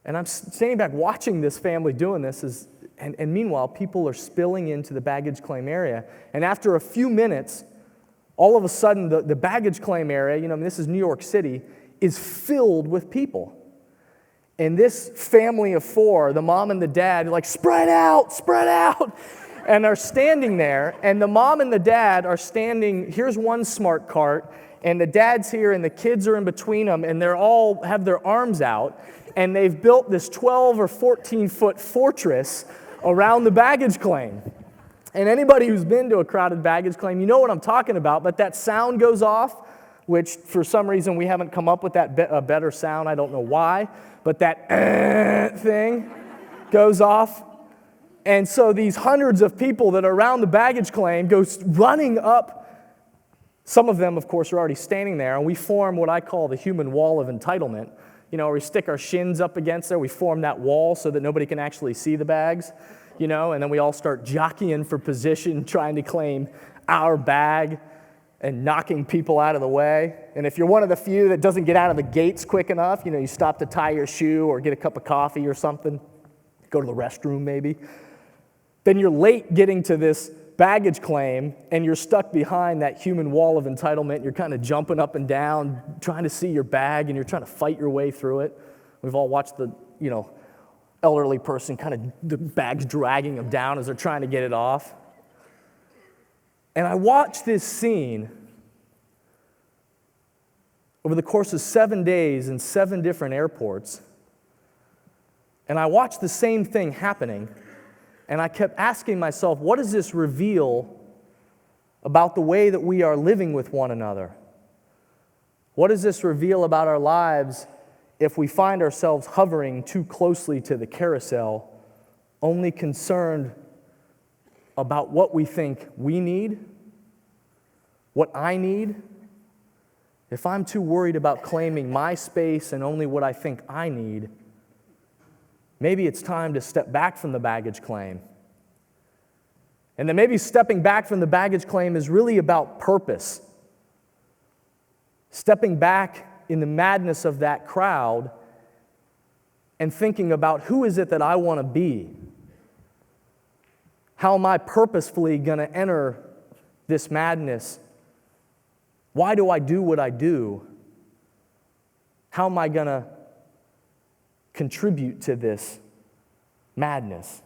And I'm standing back watching this family doing this, and meanwhile, people are spilling into the baggage claim area. And after a few minutes, all of a sudden, the baggage claim area, this is New York City, is filled with people. And this family of four, the mom and the dad, are like, spread out, spread out. And are standing there, and the mom and the dad are standing, here's one smart cart, and the dad's here, and the kids are in between them, and they're all have their arms out, and they've built this 12 or 14-foot fortress around the baggage claim. And anybody who's been to a crowded baggage claim, you know what I'm talking about, but that sound goes off, which for some reason we haven't come up with that a better sound, I don't know why, but that thing goes off. And so these hundreds of people that are around the baggage claim go running up. Some of them, of course, are already standing there, and we form what I call the human wall of entitlement. Where we stick our shins up against there, we form that wall so that nobody can actually see the bags, and then we all start jockeying for position, trying to claim our bag and knocking people out of the way. And if you're one of the few that doesn't get out of the gates quick enough, you stop to tie your shoe or get a cup of coffee or something, go to the restroom maybe, then you're late getting to this baggage claim, and you're stuck behind that human wall of entitlement. You're kind of jumping up and down, trying to see your bag, and you're trying to fight your way through it. We've all watched the, elderly person kind of, the bag's dragging them down as they're trying to get it off. And I watched this scene over the course of 7 days in 7 different airports, and I watched the same thing happening. And I kept asking myself, what does this reveal about the way that we are living with one another? What does this reveal about our lives if we find ourselves hovering too closely to the carousel, only concerned about what we think we need, what I need? If I'm too worried about claiming my space and only what I think I need, maybe it's time to step back from the baggage claim. And then maybe stepping back from the baggage claim is really about purpose. Stepping back in the madness of that crowd and thinking about who is it that I want to be? How am I purposefully going to enter this madness? Why do I do what I do? How am I going to contribute to this madness?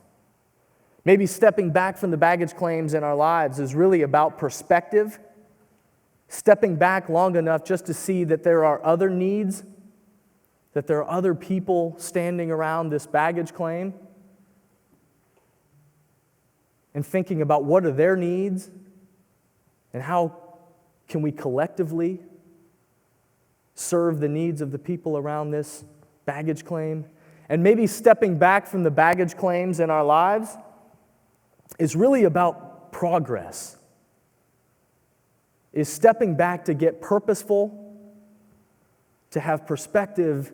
Maybe stepping back from the baggage claims in our lives is really about perspective, stepping back long enough just to see that there are other needs, that there are other people standing around this baggage claim, and thinking about what are their needs and how can we collectively serve the needs of the people around this baggage claim. And maybe stepping back from the baggage claims in our lives is really about progress. Is stepping back to get purposeful, to have perspective,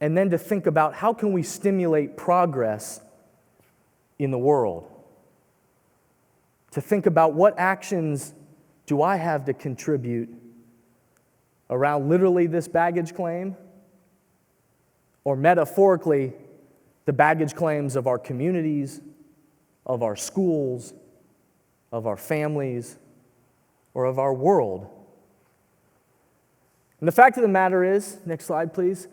and then to think about how can we stimulate progress in the world. To think about what actions do I have to contribute around literally this baggage claim, or metaphorically, the baggage claims of our communities, of our schools, of our families, or of our world. And the fact of the matter is, next slide please,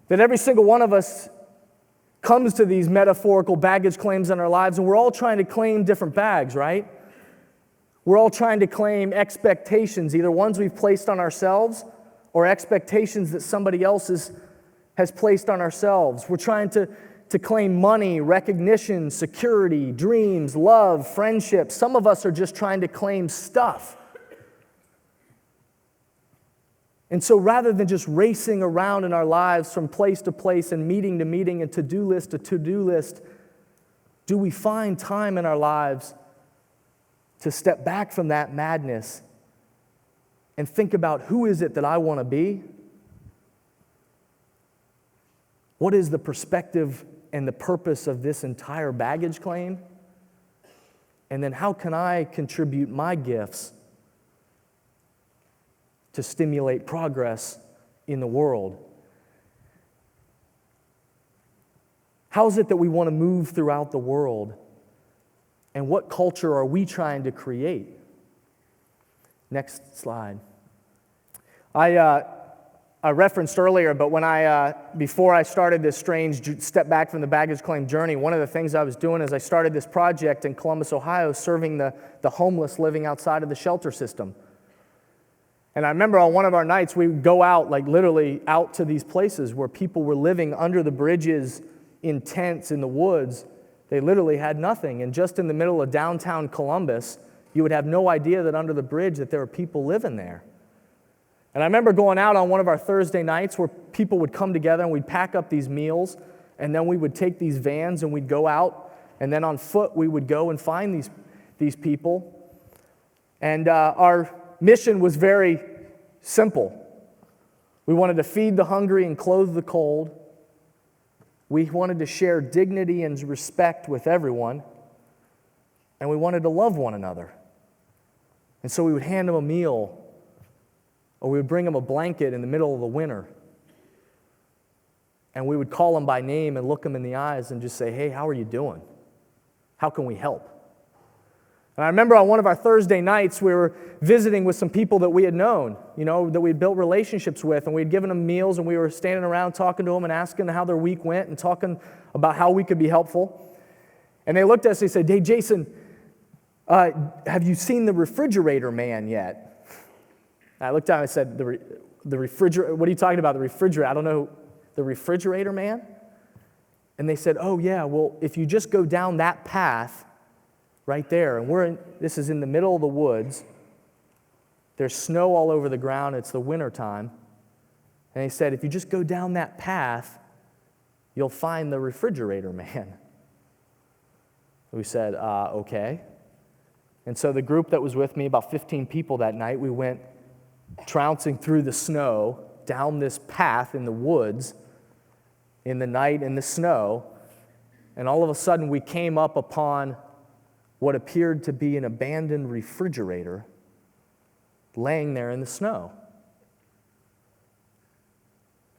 that every single one of us comes to these metaphorical baggage claims in our lives, and we're all trying to claim different bags, right? We're all trying to claim expectations, either ones we've placed on ourselves or expectations that somebody else has placed on ourselves. We're trying to claim money, recognition, security, dreams, love, friendship. Some of us are just trying to claim stuff. And so rather than just racing around in our lives from place to place and meeting to meeting and to-do list to to-do list, do we find time in our lives to step back from that madness and think about who is it that I want to be? What is the perspective and the purpose of this entire baggage claim? And then how can I contribute my gifts to stimulate progress in the world? How is it that we want to move throughout the world? And what culture are we trying to create? Next slide. I referenced earlier, but before I started this strange step back from the baggage claim journey, one of the things I was doing is I started this project in Columbus, Ohio, serving the homeless living outside of the shelter system. And I remember on one of our nights, we would go out, like literally out to these places where people were living under the bridges in tents in the woods. They literally had nothing. And just in the middle of downtown Columbus, you would have no idea that under the bridge that there were people living there. And I remember going out on one of our Thursday nights where people would come together and we'd pack up these meals, and then we would take these vans and we'd go out, and then on foot we would go and find these people. And our mission was very simple. We wanted to feed the hungry and clothe the cold. We wanted to share dignity and respect with everyone, and we wanted to love one another. And so we would hand them a meal, or we would bring them a blanket in the middle of the winter. And we would call them by name and look them in the eyes and just say, hey, how are you doing? How can we help? And I remember on one of our Thursday nights, we were visiting with some people that we had known, that we had built relationships with, and we had given them meals, and we were standing around talking to them and asking how their week went and talking about how we could be helpful. And they looked at us and they said, hey, Jason, have you seen the refrigerator man yet? I looked down and I said, the refrigerator, what are you talking about, the refrigerator? I don't know, the refrigerator man? And they said, oh yeah, well, if you just go down that path right there, and this is in the middle of the woods, there's snow all over the ground, it's the winter time, and they said, if you just go down that path, you'll find the refrigerator man. We said, okay. And so the group that was with me, about 15 people that night, we went trouncing through the snow, down this path in the woods, in the night in the snow, and all of a sudden we came up upon what appeared to be an abandoned refrigerator laying there in the snow.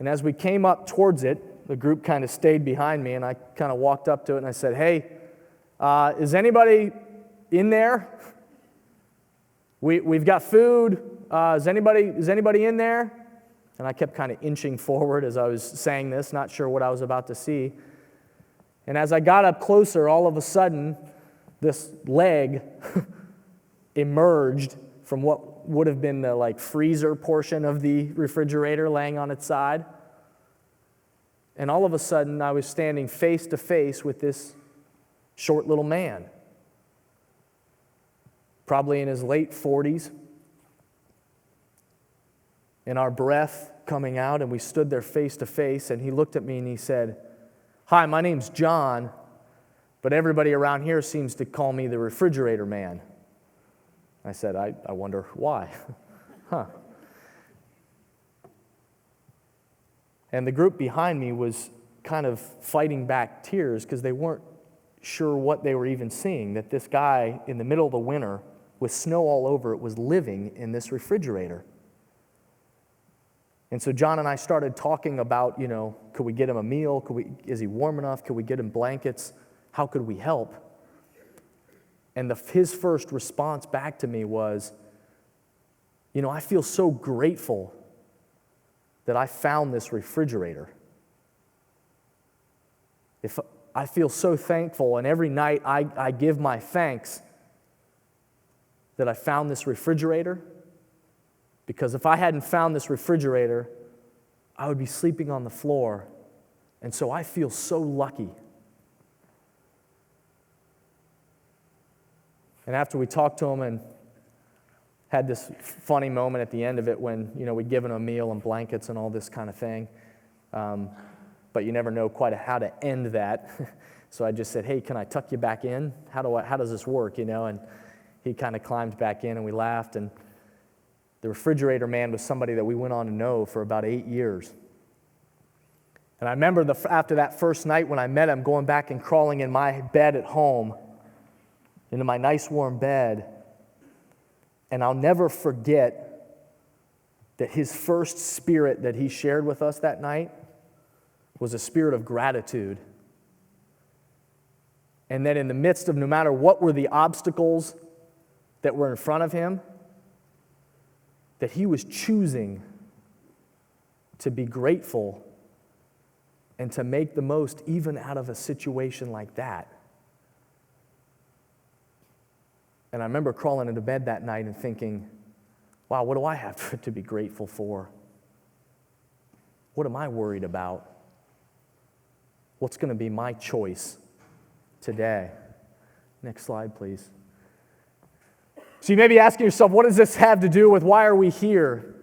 And as we came up towards it, the group kind of stayed behind me, and I kind of walked up to it and I said, hey, is anybody in there? We've got food. Is anybody in there? And I kept kind of inching forward as I was saying this, not sure what I was about to see. And as I got up closer, all of a sudden, this leg emerged from what would have been the freezer portion of the refrigerator laying on its side. And all of a sudden, I was standing face to face with this short little man, probably in his late 40s. And our breath coming out, and we stood there face to face, and he looked at me and he said, hi, my name's John, but everybody around here seems to call me the refrigerator man. I said, I wonder why. Huh. And the group behind me was kind of fighting back tears because they weren't sure what they were even seeing, that this guy in the middle of the winter with snow all over it was living in this refrigerator. And so John and I started talking about, could we get him a meal? Is he warm enough? Could we get him blankets? How could we help? And his first response back to me was, I feel so grateful that I found this refrigerator. I feel so thankful, and every night I give my thanks that I found this refrigerator. Because if I hadn't found this refrigerator, I would be sleeping on the floor. And so I feel so lucky. And after we talked to him and had this funny moment at the end of it when, we'd given him a meal and blankets and all this kind of thing. But you never know quite how to end that. So I just said, hey, can I tuck you back in? How does this work, And he kind of climbed back in and we laughed. And the refrigerator man was somebody that we went on to know for about 8 years. And I remember after that first night when I met him, going back and crawling in my bed at home, into my nice warm bed, and I'll never forget that his first spirit that he shared with us that night was a spirit of gratitude And that in the midst of no matter what were the obstacles that were in front of him, that he was choosing to be grateful and to make the most even out of a situation like that. And I remember crawling into bed that night and thinking, wow, what do I have to be grateful for? What am I worried about? What's going to be my choice today? Next slide, please. So you may be asking yourself, what does this have to do with why are we here?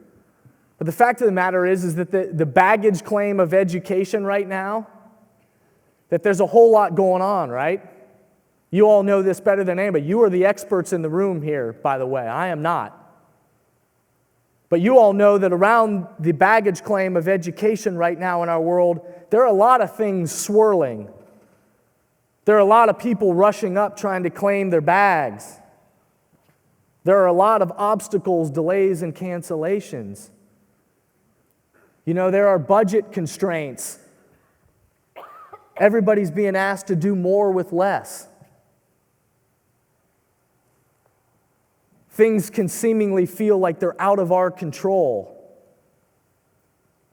But the fact of the matter is that the baggage claim of education right now, that there's a whole lot going on, right? You all know this better than anybody. You are the experts in the room here, by the way. I am not. But you all know that around the baggage claim of education right now in our world, there are a lot of things swirling. There are a lot of people rushing up trying to claim their bags. There are a lot of obstacles, delays, and cancellations. You know, there are budget constraints. Everybody's being asked to do more with less. Things can seemingly feel like they're out of our control.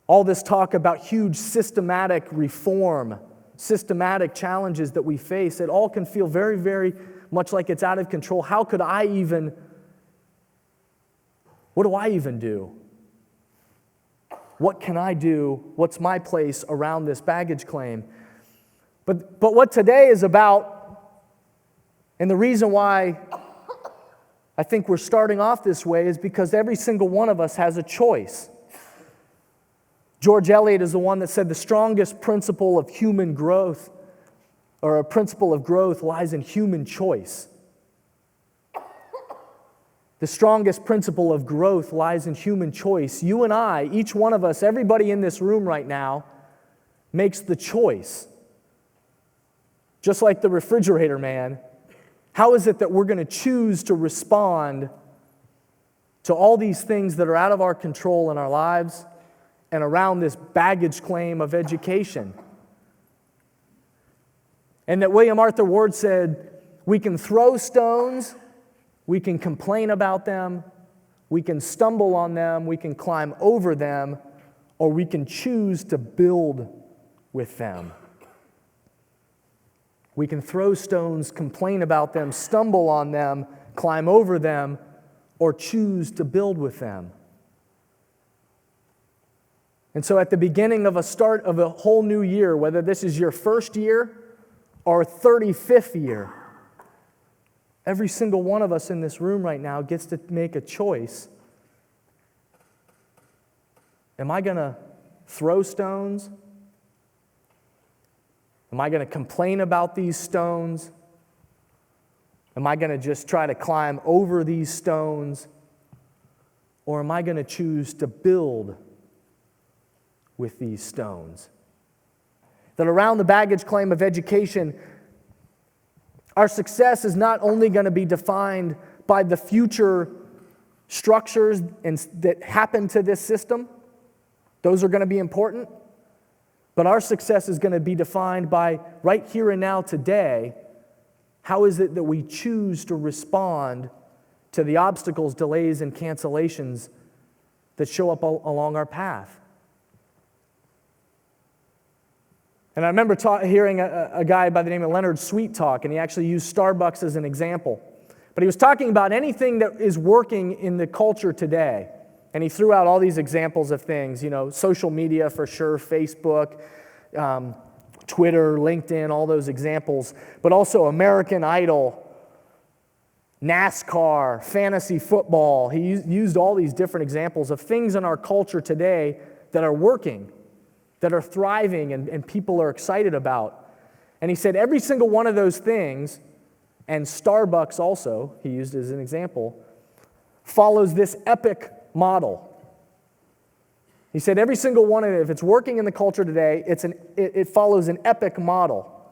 All this talk about huge systematic reform, systematic challenges that we face, it all can feel very, very much like it's out of control. How could I even, what do I even do? What can I do? What's my place around this baggage claim? But what today is about, and the reason why I think we're starting off this way is because every single one of us has a choice. George Eliot is the one that said the strongest principle of human growth, or a principle of growth, lies in human choice. The strongest principle of growth lies in human choice. You and I, each one of us, everybody in this room right now, makes the choice. Just like the refrigerator man, how is it that we're going to choose to respond to all these things that are out of our control in our lives and around this baggage claim of education? And that William Arthur Ward said, we can throw stones, we can complain about them, we can stumble on them, we can climb over them, or we can choose to build with them. We can throw stones, complain about them, stumble on them, climb over them, or choose to build with them. And so at the beginning of a start of a whole new year, whether this is your first year or 35th year, every single one of us in this room right now gets to make a choice. Am I going to throw stones? Am I going to complain about these stones? Am I going to just try to climb over these stones? Or am I going to choose to build with these stones? That around the baggage claim of education, our success is not only going to be defined by the future structures that happen to this system, those are going to be important, but our success is going to be defined by right here and now today. How is it that we choose to respond to the obstacles, delays, and cancellations that show up along our path? And I remember hearing a guy by the name of Leonard Sweet talk, and he actually used Starbucks as an example. But he was talking about anything that is working in the culture today. And he threw out all these examples of things, you know, social media for sure, Facebook, Twitter, LinkedIn, all those examples. But also American Idol, NASCAR, fantasy football. He used all these different examples of things in our culture today that are working, that are thriving, and people are excited about. And he said every single one of those things, and Starbucks also, he used as an example, follows this epic model. He said every single one of it, if it's working in the culture today, it follows an epic model.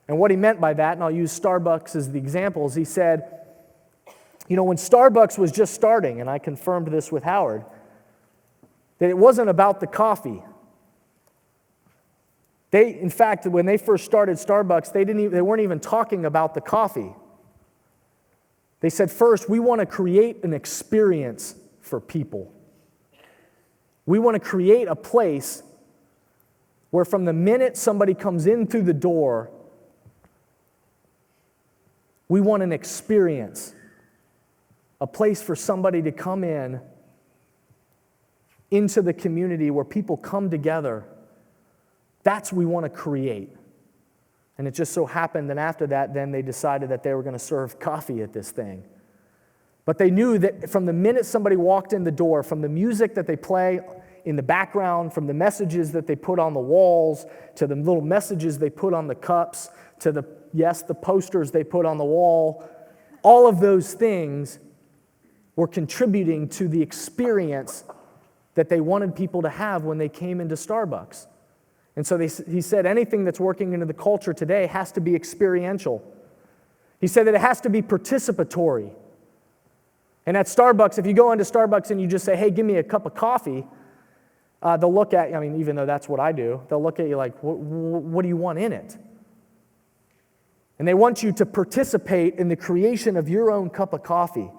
And what he meant by that, and I'll use Starbucks as the example, is he said, you know, when Starbucks was just starting, and I confirmed this with Howard, that it wasn't about the coffee. In fact, when they first started Starbucks, they weren't even talking about the coffee. They said, first, we want to create an experience for people. We want to create a place where from the minute somebody comes in through the door, we want an experience, a place for somebody to come into the community where people come together. That's what we want to create. And it just so happened that after that, then they decided that they were going to serve coffee at this thing. But they knew that from the minute somebody walked in the door, from the music that they play in the background, from the messages that they put on the walls, to the little messages they put on the cups, to the posters they put on the wall, all of those things were contributing to the experience that they wanted people to have when they came into Starbucks. And so he said anything that's working into the culture today has to be experiential. He said that it has to be participatory. And at Starbucks, if you go into Starbucks and you just say, hey, give me a cup of coffee, they'll look at you, even though that's what I do, they'll look at you like, what do you want in it? And they want you to participate in the creation of your own cup of coffee.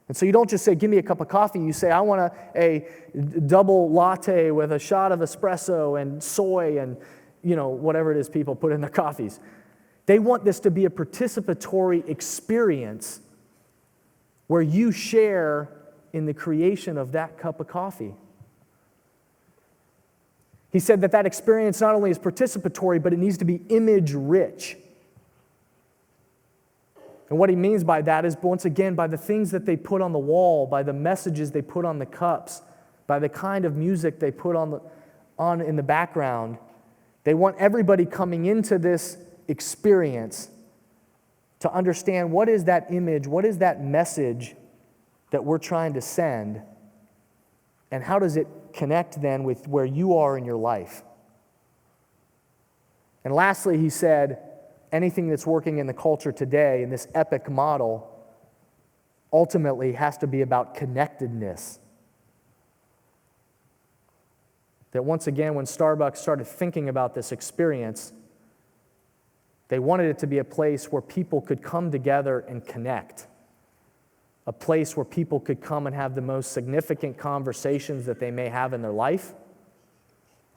And so you don't just say, give me a cup of coffee. You say, I want a double latte with a shot of espresso and soy and, whatever it is people put in their coffees. They want this to be a participatory experience where you share in the creation of that cup of coffee. He said that experience not only is participatory, but it needs to be image-rich. And what he means by that is, once again, by the things that they put on the wall, by the messages they put on the cups, by the kind of music they put on in the background. They want everybody coming into this experience to understand what is that image, what is that message that we're trying to send, and how does it connect then with where you are in your life. And lastly, he said, anything that's working in the culture today in this epic model ultimately has to be about connectedness. That once again, when Starbucks started thinking about this experience, they wanted it to be a place where people could come together and connect. A place where people could come and have the most significant conversations that they may have in their life.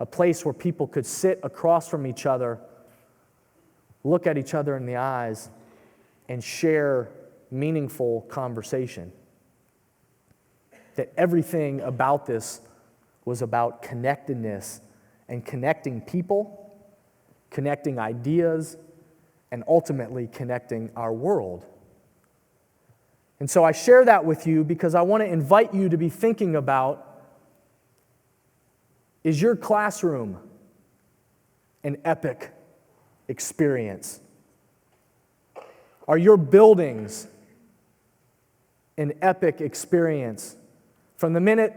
A place where people could sit across from each other, look at each other in the eyes, and share meaningful conversation. That everything about this was about connectedness and connecting people, connecting ideas, and ultimately connecting our world. And so I share that with you because I want to invite you to be thinking about, is your classroom an epic experience? Are your buildings an epic experience? From the minute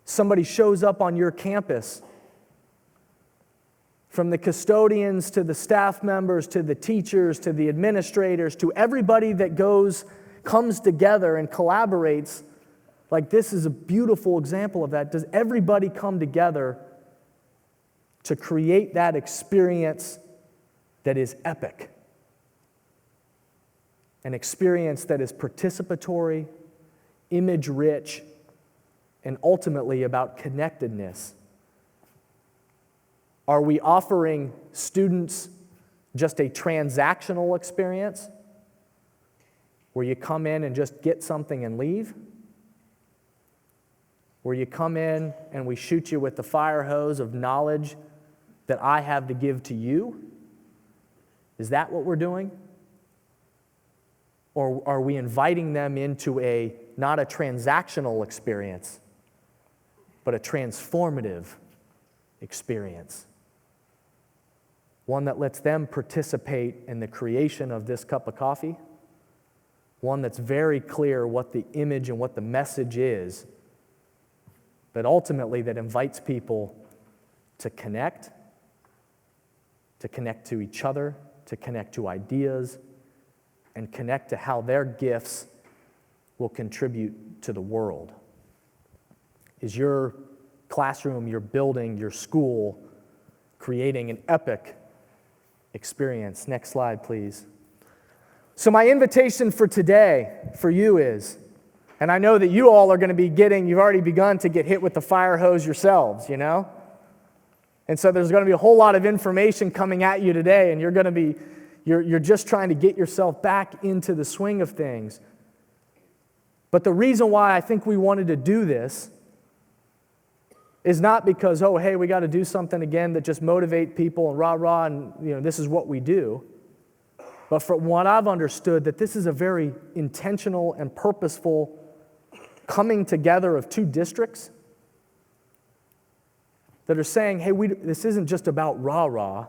somebody shows up on your campus, from the custodians to the staff members to the teachers to the administrators to everybody that comes together and collaborates, like this is a beautiful example of that. Does everybody come together to create that experience that is epic? An experience that is participatory, image-rich, and ultimately about connectedness. Are we offering students just a transactional experience where you come in and just get something and leave? Where you come in and we shoot you with the fire hose of knowledge that I have to give to you? Is that what we're doing? Or are we inviting them into not a transactional experience, but a transformative experience? One that lets them participate in the creation of this cup of coffee. One that's very clear what the image and what the message is, but ultimately that invites people to connect to each other, to connect to ideas, and connect to how their gifts will contribute to the world. Is your classroom, your building, your school creating an epic experience. Next slide, please. So my invitation for today for you is, and I know that you all are going to be you've already begun to get hit with the fire hose yourselves, you know? And so there's going to be a whole lot of information coming at you today, and you're just trying to get yourself back into the swing of things. But the reason why I think we wanted to do this is not because, oh, hey, we got to do something again that just motivate people and rah-rah, and this is what we do. But from what I've understood, that this is a very intentional and purposeful coming together of two districts that are saying, hey, this isn't just about rah-rah,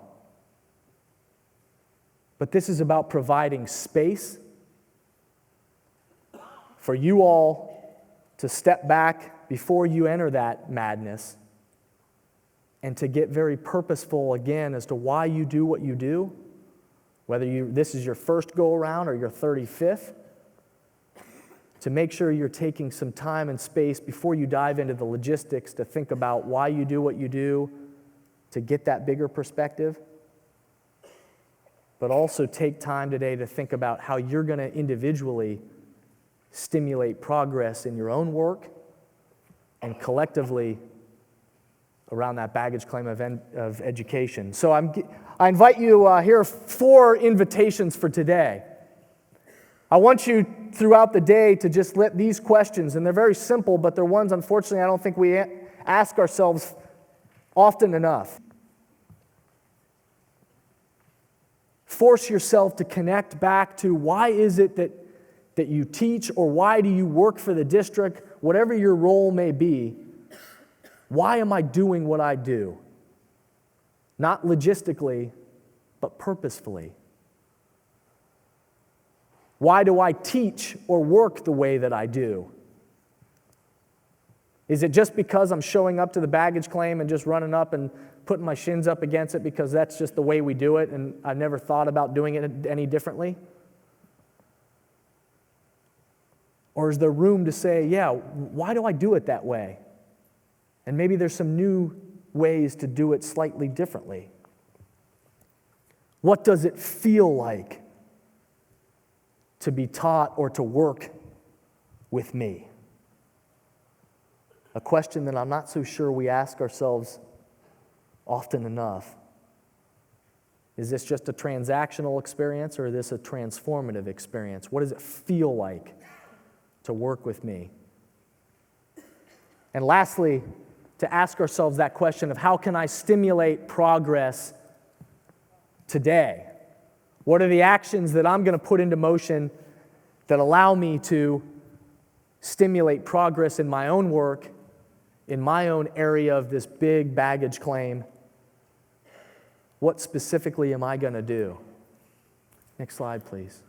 but this is about providing space for you all to step back before you enter that madness and to get very purposeful again as to why you do what you do, whether this is your first go-around or your 35th, to make sure you're taking some time and space before you dive into the logistics to think about why you do what you do, to get that bigger perspective. But also take time today to think about how you're going to individually stimulate progress in your own work and collectively around that baggage claim of education. So I invite you, here are 4 invitations for today. I want you throughout the day to just let these questions, and they're very simple, but they're ones, unfortunately, I don't think we ask ourselves often enough. Force yourself to connect back to why is it that you teach, or why do you work for the district, whatever your role may be. Why am I doing what I do? Not logistically, but purposefully. Why do I teach or work the way that I do? Is it just because I'm showing up to the baggage claim and just running up and putting my shins up against it because that's just the way we do it and I've never thought about doing it any differently? Or is there room to say, yeah, why do I do it that way? And maybe there's some new ways to do it slightly differently. What does it feel like to be taught or to work with me? A question that I'm not so sure we ask ourselves often enough. Is this just a transactional experience, or is this a transformative experience? What does it feel like to work with me? And lastly, to ask ourselves that question of how can I stimulate progress today? What are the actions that I'm going to put into motion that allow me to stimulate progress in my own work, in my own area of this big baggage claim? What specifically am I going to do? Next slide, please.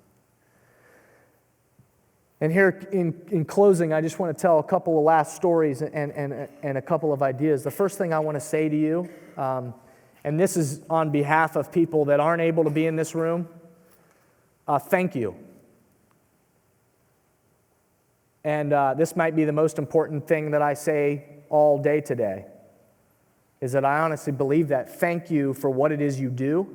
And here in closing, I just want to tell a couple of last stories and a couple of ideas. The first thing I want to say to you, and this is on behalf of people that aren't able to be in this room, thank you. And this might be the most important thing that I say all day today, is that I honestly believe that. Thank you for what it is you do.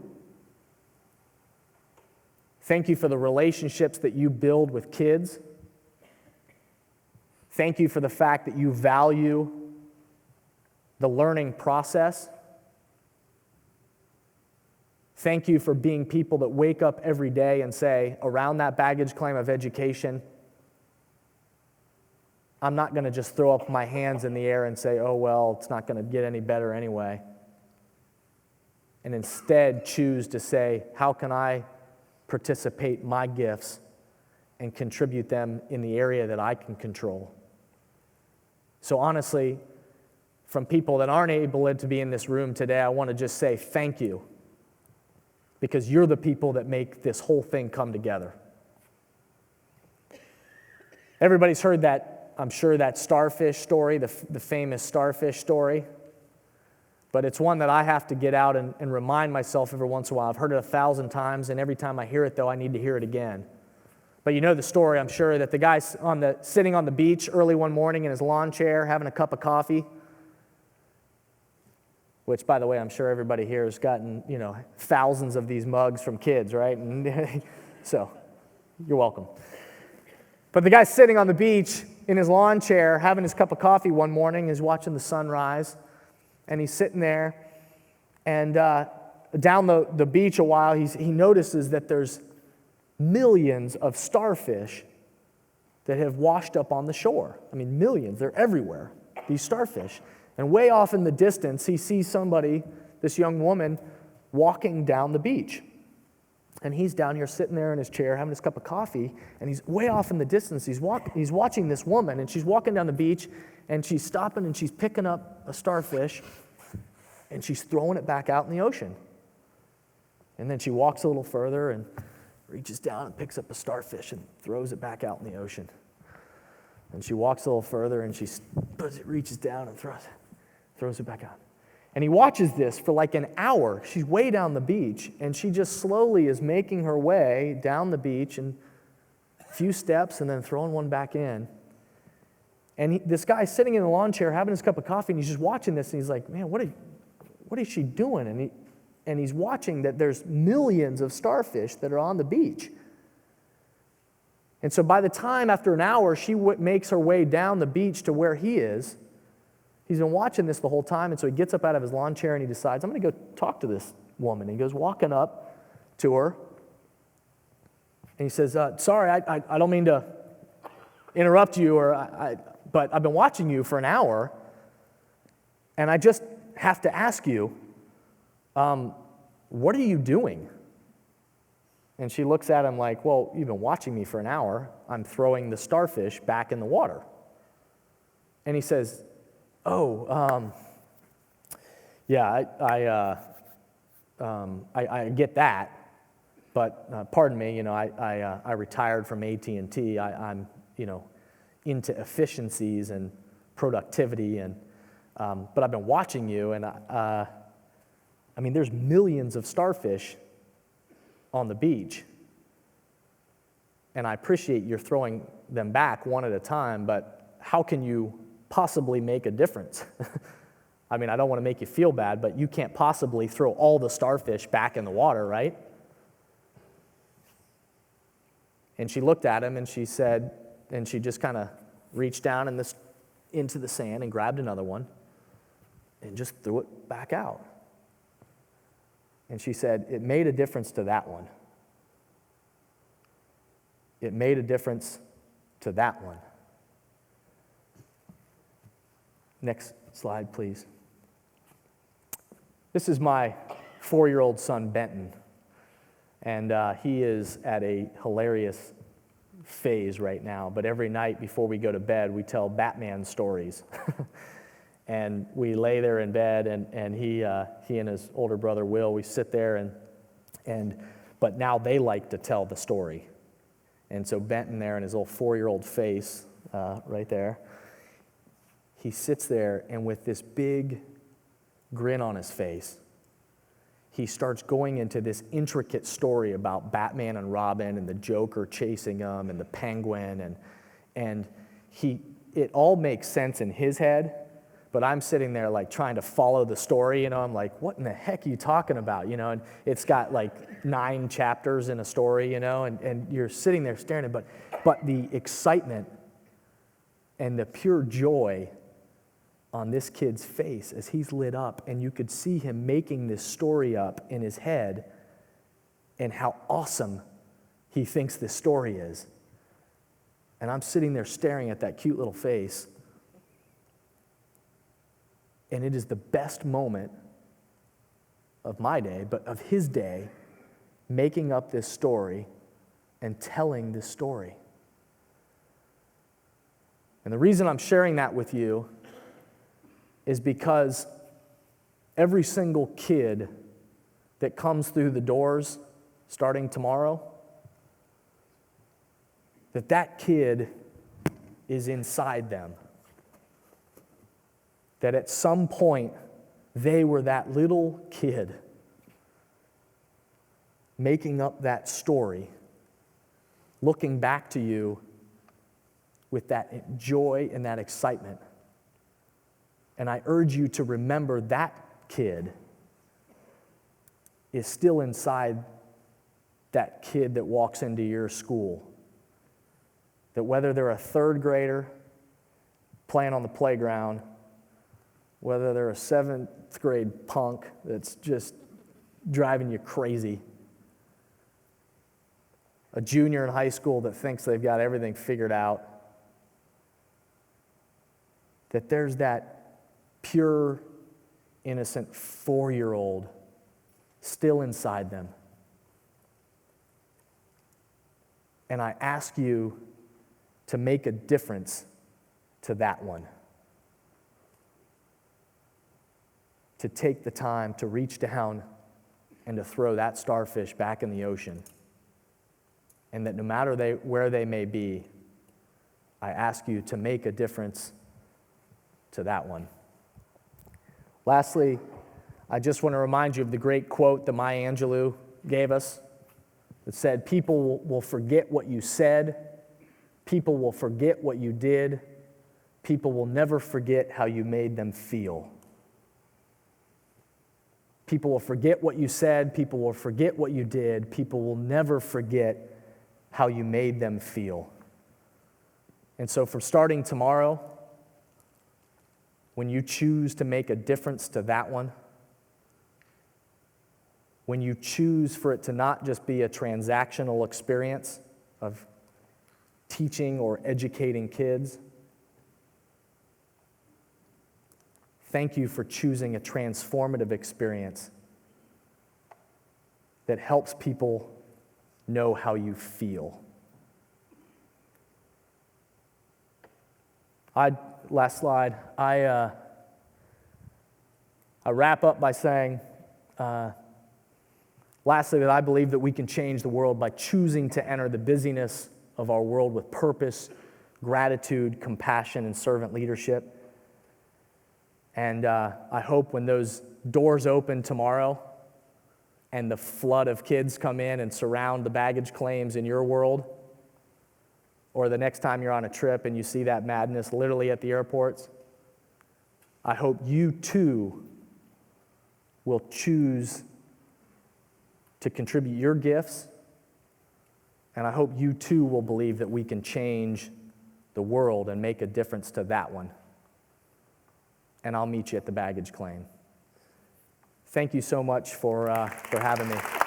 Thank you for the relationships that you build with kids. Thank you for the fact that you value the learning process. Thank you for being people that wake up every day and say, around that baggage claim of education, I'm not going to just throw up my hands in the air and say, oh, well, it's not going to get any better anyway. And instead choose to say, how can I participate my gifts and contribute them in the area that I can control? So honestly, from people that aren't able to be in this room today, I want to just say thank you, because you're the people that make this whole thing come together. Everybody's heard that, I'm sure, that starfish story, the famous starfish story. But it's one that I have to get out and remind myself every once in a while. I've heard it 1,000 times, and every time I hear it, though, I need to hear it again. But you know the story, I'm sure, that the guy's sitting on the beach early one morning in his lawn chair, having a cup of coffee, which, by the way, I'm sure everybody here has gotten, thousands of these mugs from kids, right? And so, you're welcome. But the guy's sitting on the beach in his lawn chair, having his cup of coffee one morning, he's watching the sunrise, and he's sitting there, and down the beach a while, he notices that there's millions of starfish that have washed up on the shore. I mean, millions, they're everywhere, these starfish. And way off in the distance, he sees somebody, this young woman, walking down the beach. And he's down here sitting there in his chair having his cup of coffee, and he's way off in the distance. He's watching this woman, and she's walking down the beach, and she's stopping, and she's picking up a starfish, and she's throwing it back out in the ocean. And then she walks a little further and reaches down and picks up a starfish and throws it back out in the ocean. And she walks a little further, and she reaches down and throws it back out. And he watches this for like an hour. She's way down the beach, and she just slowly is making her way down the beach and a few steps and then throwing one back in. And this guy's sitting in the lawn chair having his cup of coffee, and he's just watching this, and he's like, man, what is she doing? And he's watching that there's millions of starfish that are on the beach. And so by the time, after an hour, she makes her way down the beach to where he is, he's been watching this the whole time, and so he gets up out of his lawn chair and he decides, I'm going to go talk to this woman. And he goes walking up to her, and he says, sorry, I don't mean to interrupt you, but I've been watching you for an hour, and I just have to ask you, what are you doing? And she looks at him like, well, you've been watching me for an hour. I'm throwing the starfish back in the water. And he says, yeah, I get that, but pardon me, I retired from AT&T. I'm into efficiencies and productivity, and but I've been watching you, and I mean, there's millions of starfish on the beach, and I appreciate you're throwing them back one at a time, but how can you possibly make a difference? I mean, I don't want to make you feel bad, but you can't possibly throw all the starfish back in the water, right? And she looked at him and she said, and she just kind of reached down into the sand and grabbed another one and just threw it back out. And she said, it made a difference to that one. It made a difference to that one. Next slide, please. This is my 4-year-old son, Benton, and he is at a hilarious phase right now, but every night before we go to bed, we tell Batman stories. And we lay there in bed, and he and his older brother, Will, we sit there, but now they like to tell the story. And so Benton there in his little 4-year-old face, right there, he sits there, and with this big grin on his face, he starts going into this intricate story about Batman and Robin and the Joker chasing him and the Penguin, and it all makes sense in his head, but I'm sitting there like trying to follow the story, I'm like, what in the heck are you talking about, and it's got like 9 chapters in a story, and you're sitting there staring at it, but the excitement and the pure joy on this kid's face as he's lit up, and you could see him making this story up in his head and how awesome he thinks this story is. And I'm sitting there staring at that cute little face, and it is the best moment of my day, but of his day, making up this story and telling this story. And the reason I'm sharing that with you is because every single kid that comes through the doors starting tomorrow, that kid is inside them. That at some point, they were that little kid making up that story, looking back to you with that joy and that excitement. And I urge you to remember that kid is still inside that kid that walks into your school. That whether they're a third grader playing on the playground, whether they're a seventh grade punk that's just driving you crazy, a junior in high school that thinks they've got everything figured out, that there's that pure, innocent 4-year-old still inside them. And I ask you to make a difference to that one. To take the time to reach down and to throw that starfish back in the ocean. And that no matter where they may be, I ask you to make a difference to that one. Lastly, I just want to remind you of the great quote that Maya Angelou gave us. It said, "People will forget what you said. People will forget what you did. People will never forget how you made them feel." People will forget what you said. People will forget what you did. People will never forget how you made them feel. And so for starting tomorrow, when you choose to make a difference to that one, when you choose for it to not just be a transactional experience of teaching or educating kids, thank you for choosing a transformative experience that helps people know how you feel. Last slide. I wrap up by saying, lastly, that I believe that we can change the world by choosing to enter the busyness of our world with purpose, gratitude, compassion, and servant leadership. And I hope when those doors open tomorrow and the flood of kids come in and surround the baggage claims in your world, or the next time you're on a trip and you see that madness literally at the airports, I hope you too will choose to contribute your gifts, and I hope you too will believe that we can change the world and make a difference to that one. And I'll meet you at the baggage claim. Thank you so much for having me.